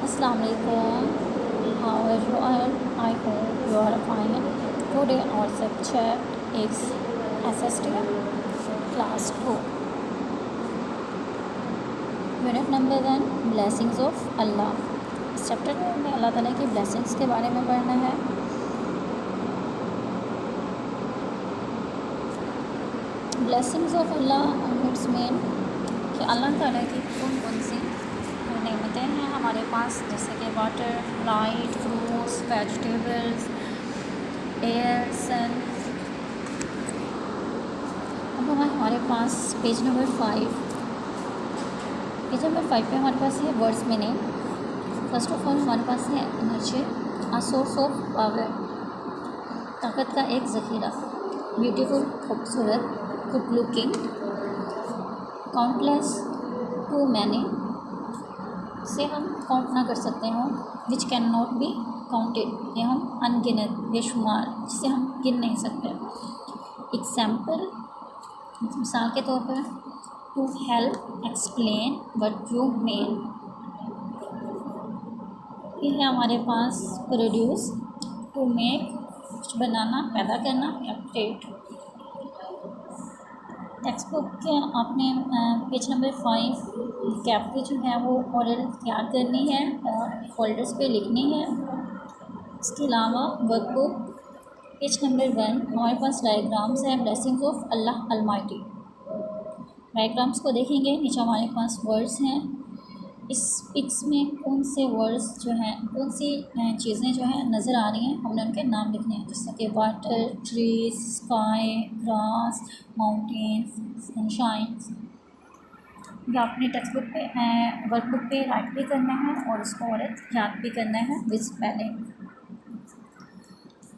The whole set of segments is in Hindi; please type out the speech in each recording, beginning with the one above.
Assalamu alaikum. How are you all? I hope you are fine. Today our subject is SST class 2. Unit number 1 Blessings of Allah. इस चैप्टर में हमें अल्लाह ताला की ब्लेसिंग्स के बारे में पढ़ना है। Blessings of Allah it's mean कि अल्लाह ताला की कौन कौन सी नेमतें हैं हमारे पास, जैसे कि water, light, fruits, vegetables, air, sun. अब हमारे पास पेज नंबर 5 पे हमारे पास है words meaning. First of all हमारे पास है energy, a source of power, ताकत का एक ज़ख़ीरा। ब्यूटीफुल, खूबसूरत, good looking. Countless, too many, से हम काउंट ना कर सकते हों। Which can not be counted, ये हम अनगिनत, बेशुमार, जिसे हम गिन नहीं सकते। एग्जाम्पल, मिसाल के तौर पर, to help explain what you mean. ये है हमारे पास प्रोड्यूस, टू मेक, कुछ बनाना, पैदा करना या क्रिएट। टेक्स्ट बुक के आपने पेज नंबर 5 कैप की जो है वो ओरल तैयार करनी है और फोल्डर्स पे लिखनी है। इसके अलावा वर्कबुक पेज नंबर 1 हमारे पास डायग्राम्स हैं blessings of Allah Almighty. Diagrams को देखेंगे, नीचे हमारे पास वर्ड्स हैं। इस पिक्स में कौन से वर्ड्स जो हैं, कौन सी चीज़ें जो हैं नज़र आ रही हैं, हमने उनके नाम लिखने हैं, जैसे कि water, trees, sky, grass, mountains, sunshine. या अपने टेक्स्ट बुक पे वर्कबुक पे राइट भी करना है और उसको और याद भी करना है विद स्पेलिंग।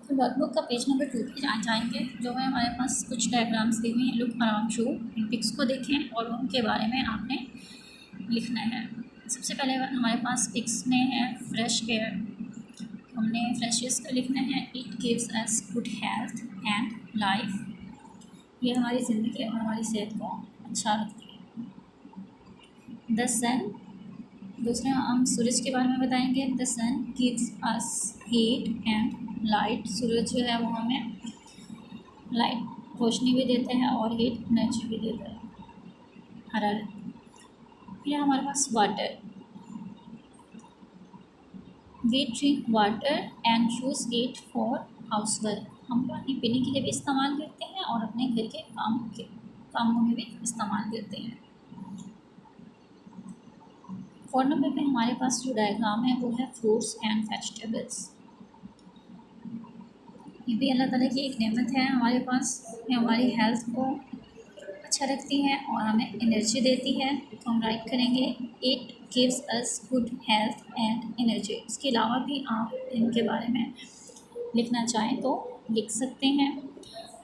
तो वर्कबुक का पेज नंबर 2 पे जाएंगे, जो है हमारे पास कुछ डायग्राम्स दी हुई हैं। लुक अराउंड शो, इन पिक्स को देखें और उनके बारे में आपने लिखना है। सबसे पहले हमारे पास पिक्स में है फ्रेश एयर, हमने फ्रेश का लिखना है। It gives us good health and life, ये हमारी ज़िंदगी और हमारी सेहत को अच्छा रखती है। द सन, दूसरे हम सूरज के बारे में बताएंगे। The sun gives us heat and light, सूरज जो है वो हमें लाइट, रोशनी भी देते हैं और हीट, एनर्जी भी देता है, हरारत। फिर हमारे पास water, we drink water and use it for house work, हम पानी पीने के लिए भी इस्तेमाल करते हैं और अपने घर के कामों में भी इस्तेमाल करते हैं। 4 नंबर पे हमारे पास जो डायग्राम है वो है फ्रूट्स एंड वेजिटेबल्स। ये भी अल्लाह ताला की एक नेमत है हमारे पास, ये हमारी हेल्थ को अच्छा रखती है और हमें एनर्जी देती है। तो हम राइट करेंगे it gives us good health and energy. इसके अलावा भी आप इनके बारे में लिखना चाहें तो लिख सकते हैं।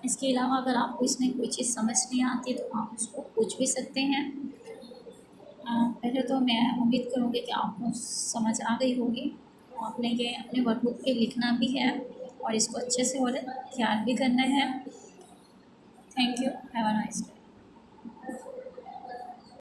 इसके अलावा अगर आपको इसमें कोई चीज़ समझ नहीं आती तो आप उसको पूछ भी सकते हैं। पहले तो मैं उम्मीद करूँगी कि आपको समझ आ गई होगी। आपने ये अपने वर्कबुक पे लिखना भी है और इसको अच्छे से और तैयार भी करना है। Thank you, have a nice day.